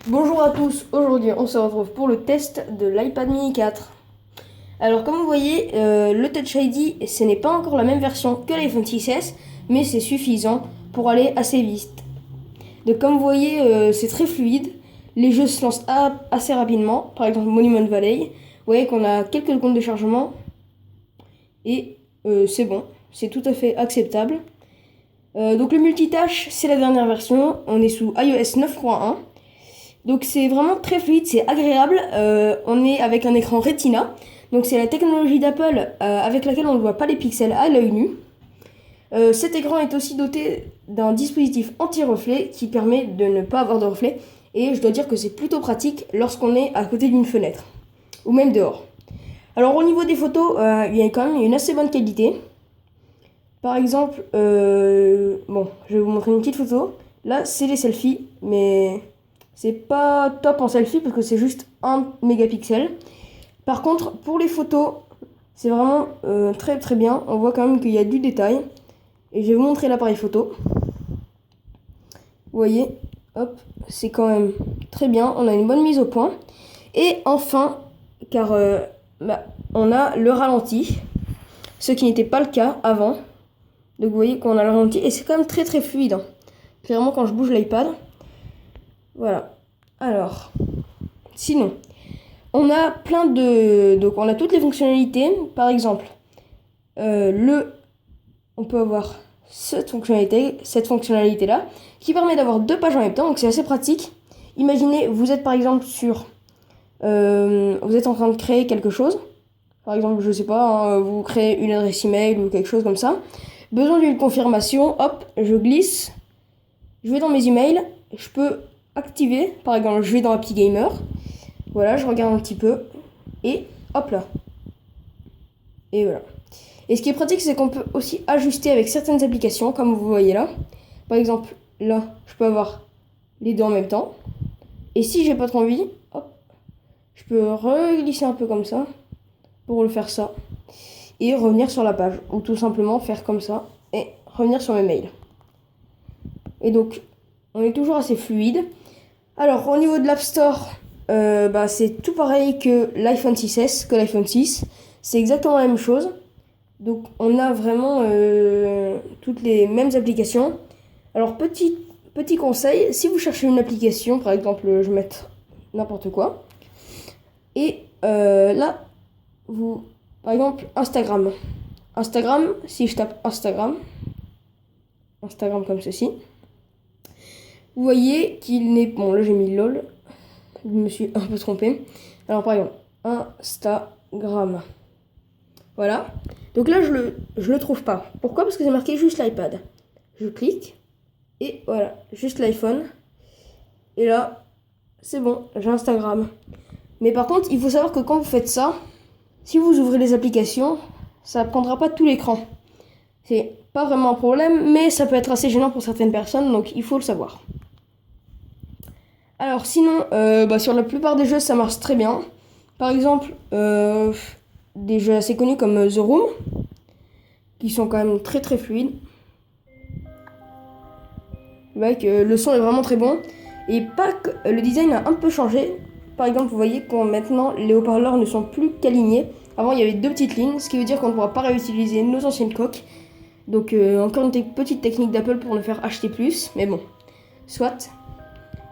Bonjour à tous, aujourd'hui on se retrouve pour le test de l'iPad mini 4. Alors comme vous voyez, le Touch ID ce n'est pas encore la même version que l'iPhone 6S, mais c'est suffisant pour aller assez vite. Donc comme vous voyez, c'est très fluide, les jeux se lancent assez rapidement, par exemple Monument Valley. Vous voyez qu'on a quelques secondes de chargement et c'est bon, c'est tout à fait acceptable. Donc le multitâche c'est la dernière version, on est sous iOS 9.1. Donc c'est vraiment très fluide, c'est agréable. On est avec un écran Retina. Donc c'est la technologie d'Apple avec laquelle on ne voit pas les pixels à l'œil nu. Cet écran est aussi doté d'un dispositif anti-reflet qui permet de ne pas avoir de reflet. Et je dois dire que c'est plutôt pratique lorsqu'on est à côté d'une fenêtre ou même dehors. Alors au niveau des photos, il y a quand même une assez bonne qualité. Par exemple, bon, je vais vous montrer une petite photo. Là, c'est les selfies, mais c'est pas top en selfie parce que c'est juste 1 mégapixel. Par contre, pour les photos, c'est vraiment très très bien. On voit quand même qu'il y a du détail. Et je vais vous montrer l'appareil photo. Vous voyez, hop, c'est quand même très bien. On a une bonne mise au point. Et enfin, car on a le ralenti, ce qui n'était pas le cas avant. Donc vous voyez qu'on a le ralenti et c'est quand même très très fluide. Clairement quand je bouge l'iPad. Voilà. Alors, sinon, on a plein de... Donc on a toutes les fonctionnalités. Par exemple, on peut avoir cette fonctionnalité-là, qui permet d'avoir 2 pages en même temps. Donc c'est assez pratique. Imaginez, vous êtes par exemple vous êtes en train de créer quelque chose. Par exemple, je sais pas, vous créez une adresse email ou quelque chose comme ça. Besoin d'une confirmation, hop, je glisse, je vais dans mes emails, je peux activer, par exemple, je vais dans Happy Gamer, voilà, je regarde un petit peu, et hop là. Et voilà. Et ce qui est pratique, c'est qu'on peut aussi ajuster avec certaines applications, comme vous voyez là. Par exemple, là, je peux avoir les deux en même temps. Et si j'ai pas trop envie, hop, je peux reglisser un peu comme ça, pour le faire ça. Et revenir sur la page, ou tout simplement faire comme ça, et revenir sur mes mails. Et donc, on est toujours assez fluide. Alors, au niveau de l'App Store, c'est tout pareil que l'iPhone 6S, que l'iPhone 6. C'est exactement la même chose. Donc, on a vraiment toutes les mêmes applications. Alors, petit conseil, si vous cherchez une application, par exemple, je vais mettre n'importe quoi. Et là, par exemple, Instagram. Instagram, si je tape Instagram comme ceci, vous voyez qu'il n'est... Bon, là j'ai mis LOL, je me suis un peu trompé. Alors par exemple, Instagram. Voilà. Donc là, je le trouve pas. Pourquoi? Parce que c'est marqué juste l'iPad. Je clique, et voilà, juste l'iPhone. Et là, c'est bon, j'ai Instagram. Mais par contre, il faut savoir que quand vous faites ça, si vous ouvrez les applications, ça ne prendra pas tout l'écran. C'est pas vraiment un problème, mais ça peut être assez gênant pour certaines personnes, donc il faut le savoir. Alors sinon, sur la plupart des jeux, ça marche très bien. Par exemple, des jeux assez connus comme The Room, qui sont quand même très très fluides. Le son est vraiment très bon. Et pas que, le design a un peu changé. Par exemple, vous voyez que maintenant, les haut-parleurs ne sont plus qu'alignés. Avant, il y avait 2 petites lignes, ce qui veut dire qu'on ne pourra pas réutiliser nos anciennes coques. Donc, encore une petite technique d'Apple pour le faire acheter plus. Mais bon, soit.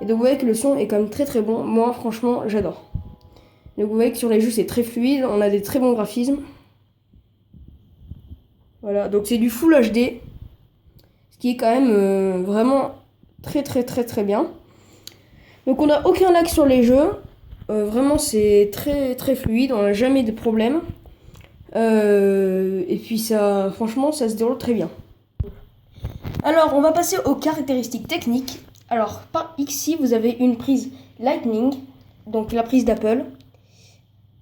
Et donc, vous voyez que le son est quand même très très bon. Moi, franchement, j'adore. Donc, vous voyez que sur les jeux, c'est très fluide. On a des très bons graphismes. Voilà, donc c'est du Full HD. Ce qui est quand même vraiment très très très très bien. Donc, on n'a aucun lag sur les jeux. Vraiment, c'est très très fluide. On n'a jamais de problème. Et puis ça, franchement, ça se déroule très bien. Alors, on va passer aux caractéristiques techniques. Alors, ici, vous avez une prise Lightning, donc la prise d'Apple.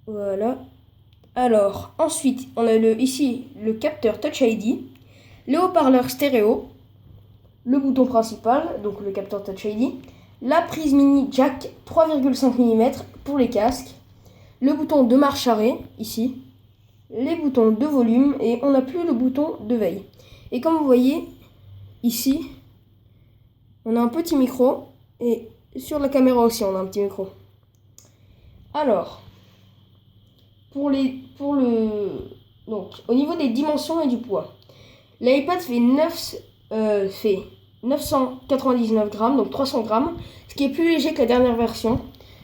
Voilà. Alors, ensuite, on a ici le capteur Touch ID, le haut-parleur stéréo, le bouton principal, donc le capteur Touch ID, la prise mini jack 3,5 mm pour les casques, le bouton de marche arrêt, ici, les boutons de volume, et on n'a plus le bouton de veille. Et comme vous voyez, ici, on a un petit micro, et sur la caméra aussi, on a un petit micro. Alors, donc, au niveau des dimensions et du poids, l'iPad fait 999 grammes, donc 300 grammes, ce qui est plus léger que la dernière version.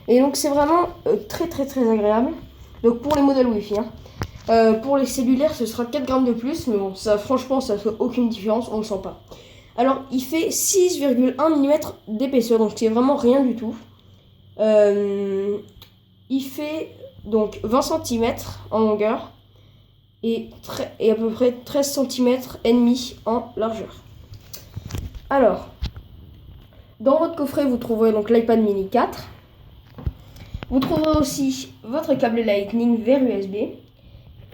Et donc c'est vraiment très agréable. Donc pour les modèles Wi-Fi, pour les cellulaires, ce sera 4 grammes de plus, mais bon, ça franchement, ça fait aucune différence, on ne le sent pas. Alors, il fait 6,1 mm d'épaisseur, donc c'est vraiment rien du tout. Il fait donc 20 cm en longueur et à peu près 13 cm et demi en largeur. Alors, dans votre coffret, vous trouverez donc l'iPad mini 4. Vous trouverez aussi votre câble Lightning vers USB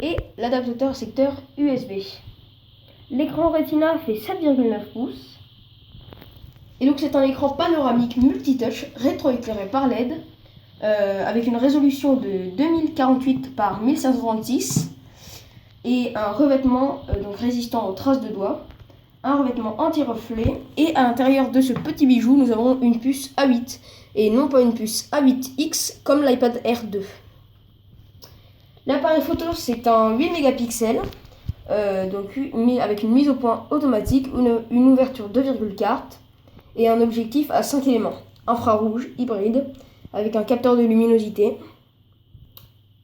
et l'adaptateur secteur USB. L'écran Retina fait 7,9 pouces. Et donc c'est un écran panoramique multitouch rétroéclairé par LED avec une résolution de 2048 par 1536 et un revêtement donc résistant aux traces de doigts, un revêtement anti-reflet et à l'intérieur de ce petit bijou nous avons une puce A8 et non pas une puce A8X comme l'iPad Air 2. L'appareil photo c'est un 8 mégapixels donc avec une mise au point automatique, une ouverture 2,4 et un objectif à 5 éléments, infrarouge, hybride, avec un capteur de luminosité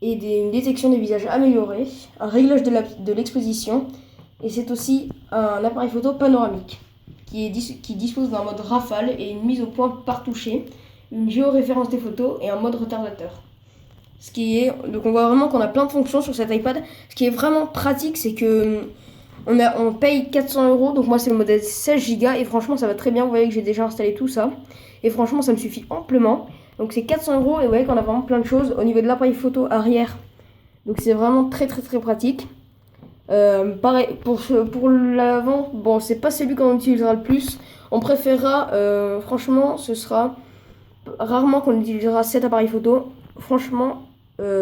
et une détection des visages améliorée, un réglage de l'exposition et c'est aussi un appareil photo panoramique qui dispose d'un mode rafale et une mise au point par toucher, une géoréférence des photos et un mode retardateur. Donc on voit vraiment qu'on a plein de fonctions sur cet iPad. Ce qui est vraiment pratique, c'est que on paye 400 €, donc moi c'est le modèle 16 Go et franchement ça va très bien. Vous voyez que j'ai déjà installé tout ça et franchement ça me suffit amplement. Donc c'est 400 € et vous voyez qu'on a vraiment plein de choses au niveau de l'appareil photo arrière. Donc c'est vraiment très pratique. Pareil pour l'avant, bon c'est pas celui qu'on utilisera le plus. On préférera, franchement ce sera rarement qu'on utilisera cet appareil photo. Franchement,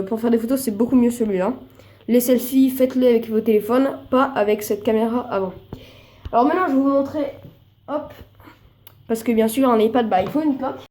pour faire des photos c'est beaucoup mieux celui-là. Les selfies, faites-les avec vos téléphones, pas avec cette caméra avant. Alors maintenant, je vais vous montrer, hop, parce que bien sûr, un iPad, il faut une coque.